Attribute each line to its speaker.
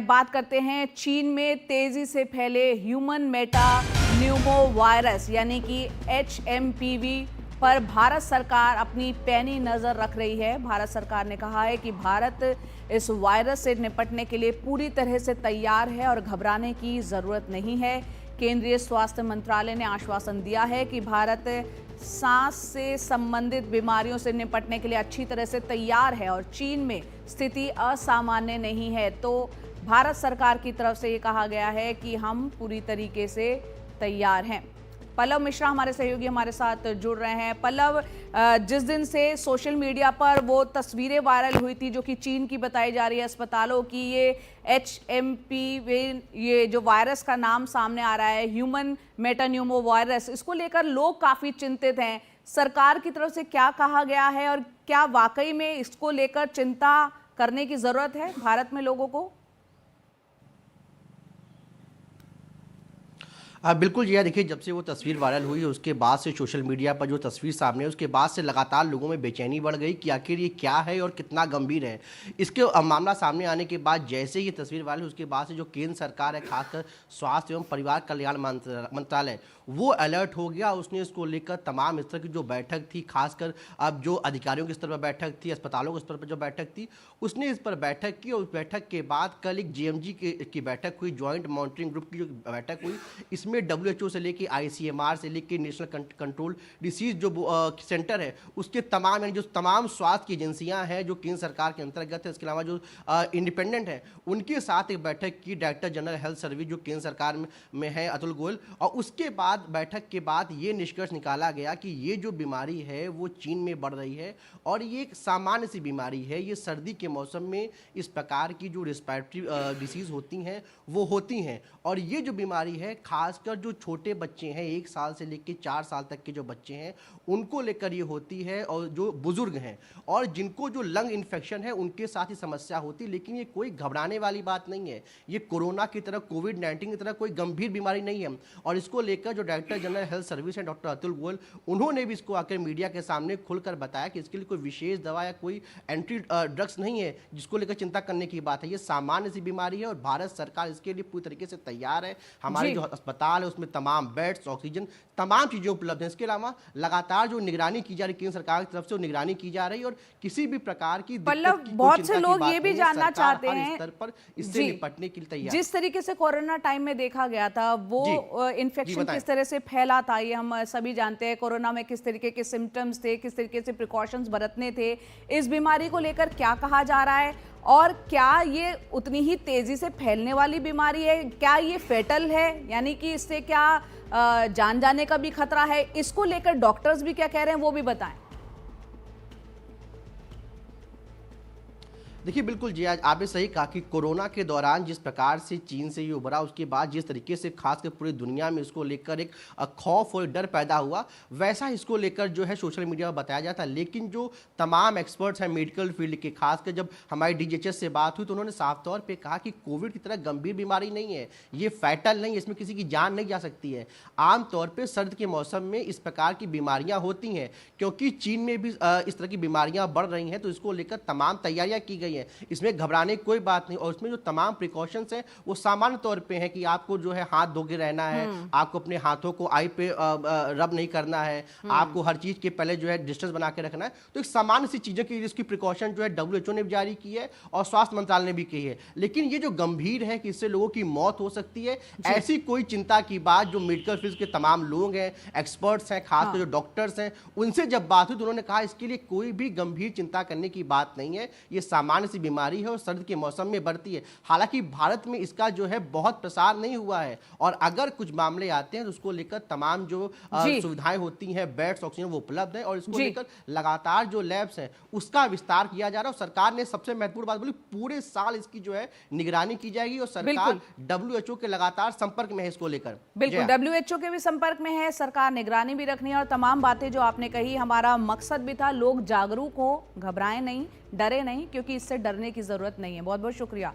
Speaker 1: बात करते हैं चीन में तेजी से फैले ह्यूमन मेटा न्यूमो वायरस यानी कि HMPV पर भारत सरकार अपनी पैनी नजर रख रही है। भारत सरकार ने कहा है कि भारत इस वायरस से निपटने के लिए पूरी तरह से तैयार है और घबराने की जरूरत नहीं है। केंद्रीय स्वास्थ्य मंत्रालय ने आश्वासन दिया है कि भारत सांस से संबंधित बीमारियों से निपटने के लिए अच्छी तरह से तैयार है और चीन में स्थिति असामान्य नहीं है। तो भारत सरकार की तरफ से ये कहा गया है कि हम पूरी तरीके से तैयार हैं। पल्लव मिश्रा हमारे सहयोगी हमारे साथ जुड़ रहे हैं। पल्लव, जिस दिन से सोशल मीडिया पर वो तस्वीरें वायरल हुई थी जो कि चीन की बताई जा रही है अस्पतालों की, ये HMPV ये जो वायरस का नाम सामने आ रहा है ह्यूमन मेटान्यूमो वायरस, इसको लेकर लोग काफी चिंतित हैं। सरकार की तरफ से क्या कहा गया है और क्या वाकई में इसको लेकर चिंता करने की जरूरत है भारत में लोगों को?
Speaker 2: बिल्कुल जी, देखिए जब से वो तस्वीर वायरल हुई है उसके बाद से सोशल मीडिया पर जो तस्वीर सामने है उसके बाद से लगातार लोगों में बेचैनी बढ़ गई कि आखिर ये क्या है और कितना गंभीर है। इसके मामला सामने आने के बाद जैसे ये तस्वीर वायरल हुई उसके बाद से जो केंद्र सरकार है, खासकर स्वास्थ्य एवं परिवार कल्याण मंत्रालय, वो अलर्ट हो गया। उसने इसको लेकर तमाम स्तर की जो बैठक थी, खासकर अब जो अधिकारियों के स्तर पर बैठक थी, अस्पतालों के स्तर पर जो बैठक थी, उसने इस पर बैठक की। और उस बैठक के बाद कल एक GMG की बैठक हुई, ज्वाइंट मॉनिटरिंग ग्रुप की जो बैठक हुई, इसमें WHO से लेके ICMR से लेके नेशनल कंट्रोल डिसीज जो सेंटर है उसके तमाम यानी जो तमाम स्वास्थ्य की एजेंसियां हैं जो केंद्र सरकार के अंतर्गत है, इसके अलावा जो इंडिपेंडेंट है, उनके साथ एक बैठक की डायरेक्टर जनरल हेल्थ सर्विस जो केंद्र सरकार में है अतुल गोयल। और उसके बाद बैठक के बाद ये निष्कर्ष निकाला गया कि ये जो बीमारी है वो चीन में बढ़ रही है और ये एक सामान्य सी बीमारी है। ये सर्दी के मौसम में इस प्रकार की जो रिस्पिरेटरी डिसीज होती हैं वो होती हैं। और ये जो बीमारी है खासकर जो छोटे बच्चे हैं 1 साल से लेकर 4 साल तक के जो बच्चे हैं उनको लेकर ये होती है, और जो बुजुर्ग हैं और जिनको जो लंग इन्फेक्शन है उनके साथ ही समस्या होती है। लेकिन ये कोई घबराने वाली बात नहीं है, ये कोरोना की तरह कोविड-19 की तरह कोई गंभीर बीमारी नहीं है। और इसको लेकर जो डायरेक्टर जनरल हेल्थ सर्विस है डॉक्टर अतुल गोयल, उन्होंने भी इसको आकर मीडिया के सामने खुलकर बताया कि इसके लिए कोई विशेष दवा या कोई एंटी ड्रग्स नहीं है जिसको लेकर चिंता करने की बात है। ये सामान्य सी बीमारी है और भारत सरकार इसके लिए पूरी तरीके से तैयार है। हमारे जो अस्पताल है उसमें तमाम बेड्स, ऑक्सीजन, तमाम चीजें उपलब्ध हैं। इसके अलावा लगातार जो निगरानी की जा रही केंद्र सरकार की तरफ से, वो निगरानी की जा रही है और किसी भी प्रकार की
Speaker 1: पल्लव, बहुत से लोग ये भी जानना चाहते हैं
Speaker 2: स्तर पर इससे निपटने के लिए तैयार।
Speaker 1: जिस तरीके से कोरोना टाइम में देखा गया था वो इन्फेक्शन किस तरह से फैला था ये हम सभी जानते हैं। कोरोना में किस तरीके के सिम्टम्स थे, किस तरीके से प्रिकॉशंस बरतने थे, इस बीमारी को लेकर क्या कहा जा रहा है और क्या ये उतनी ही तेजी से फैलने वाली बीमारी है, क्या ये फेटल है, यानी कि इससे क्या जान जाने का भी खतरा है, इसको लेकर डॉक्टर्स भी क्या कह रहे हैं वो भी बताएं।
Speaker 2: देखिए बिल्कुल जी, आज आपने सही कहा कि कोरोना के दौरान जिस प्रकार से चीन से ये उभरा, उसके बाद जिस तरीके से खासकर पूरी दुनिया में इसको लेकर एक खौफ और डर पैदा हुआ, वैसा इसको लेकर जो है सोशल मीडिया पर बताया जाता है। लेकिन जो तमाम एक्सपर्ट्स हैं मेडिकल फील्ड के, खासकर जब हमारी DGHS से बात हुई तो उन्होंने साफ तौर पर कहा कि कोविड की तरह गंभीर बीमारी नहीं है, ये फैटल नहीं है, इसमें किसी की जान नहीं जा सकती है। आमतौर पर सर्द के मौसम में इस प्रकार की बीमारियां होती हैं क्योंकि चीन में भी इस तरह की बीमारियां बढ़ रही हैं, तो इसको लेकर तमाम तैयारियां की गई हैं। इसमें घबराने की कोई बात नहीं। और इसमें जो तमाम प्रिकॉशंस हैं वो सामान्य तौर पे हैं कि आपको जो है हाथ धो के रहना है, आपको अपने हाथों को आई पे रब नहीं करना है, आपको हर चीज के पहले जो है डिस्टेंस बना के रखना है। तो एक सामान्य सी चीजों की जिसकी प्रिकॉशन जो है WHO ने भी जारी की है और स्वास्थ्य मंत्रालय ने भी की है। लेकिन ये जो गंभीर है कि इससे लोगों की मौत हो सकती है, ऐसी कोई चिंता की बात जो मेडिकल फील्ड के तमाम लोग हैं, एक्सपर्ट्स हैं, खासकर जो डॉक्टर्स हैं, उनसे जब बात हुई तो उन्होंने कहा इसके लिए कोई भी गंभीर चिंता करने की बात नहीं है, ये सामान्य सी बीमारी है और सर्द के मौसम में बढ़ती है। हालांकि भारत में इसका जो है बहुत प्रसार नहीं हुआ है और अगर कुछ मामले आते हैं तो उसको लेकर तमाम जो सुविधाएं होती हैं, बेड्स, ऑक्सीजन, वो उपलब्ध है और इसको लेकर लगातार जो लैब्स हैं उसका विस्तार किया जा रहा है। और सरकार ने सबसे महत्वपूर्ण बात बोली, पूरे साल इसकी जो है निगरानी की जाएगी और सरकार WHO के लगातार संपर्क में है इसको लेकर।
Speaker 1: बिल्कुल, WHO के भी संपर्क में है, सरकार निगरानी भी रखनी है और तमाम बातें जो आपने कही, हमारा मकसद भी था लोग जागरूक हो, घबराएं नहीं, डरे नहीं, क्योंकि इससे डरने की जरूरत नहीं है। बहुत बहुत शुक्रिया।